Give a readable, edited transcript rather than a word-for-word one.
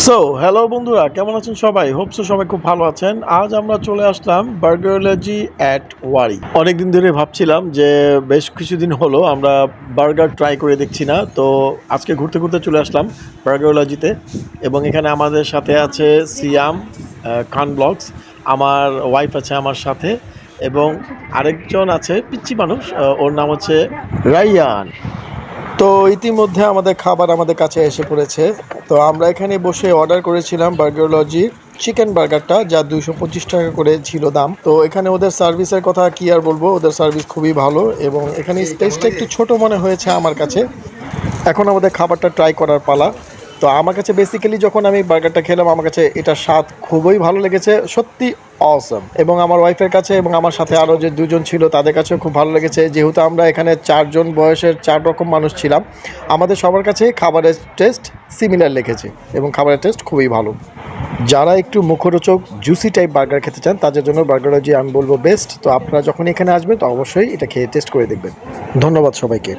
So hello বন্ধুরা, কেমন আছেন সবাই? হোপসো সবাই খুব ভালো আছেন। আজ আমরা চলে আসলাম বার্গারোলজি অ্যাট ওয়ারি। অনেকদিন ধরে ভাবছিলাম যে বেশ কিছুদিন হলো আমরা বার্গার ট্রাই করে দেখছি না, তো আজকে ঘুরতে ঘুরতে চলে আসলাম বার্গারোলজিতে। এবং এখানে আমাদের সাথে আছে সিয়াম, খান ব্লগস, আমার ওয়াইফ আছে আমার সাথে, এবং আরেকজন আছে পিচ্চি মানুষ, ওর নাম হচ্ছে রাইয়ান। তো ইতিমধ্যে আমাদের খাবার আমাদের কাছে এসে পড়েছে। তো আমরা এখানে বসে অর্ডার করেছিলাম বার্গারোলজির চিকেন বার্গারটা, যা 225 টাকা করে ছিল দাম। তো এখানে ওদের সার্ভিসের কথা কি আর বলবো, ওদের সার্ভিস খুবই ভালো এবং এখানে স্পেসটা একটু ছোট মনে হয়েছে আমার কাছে। এখন আমাদের খাবারটা ট্রাই করার পালা। তো আমার কাছে বেসিক্যালি যখন আমি বার্গারটা খেলাম, আমার কাছে এটা স্বাদ খুবই ভালো লেগেছে, সত্যি অসম। এবং আমার ওয়াইফের কাছে এবং আমার সাথে আরও যে দুজন ছিল তাদের কাছেও খুব ভালো লেগেছে। যেহেতু আমরা এখানে 4 জন বয়সের 4 রকম মানুষ ছিলাম, আমাদের সবার কাছে খাবারের টেস্ট সিমিলার লেগেছে এবং খাবারের টেস্ট খুবই ভালো। যারা একটু মুখরোচক জুসি টাইপ বার্গার খেতে চান তাদের জন্য বার্গারোলজি আমি বলবো বেস্ট। তো আপনারা যখন এখানে আসবেন তো অবশ্যই এটা খেয়ে টেস্ট করে দেখবেন। ধন্যবাদ সবাইকে।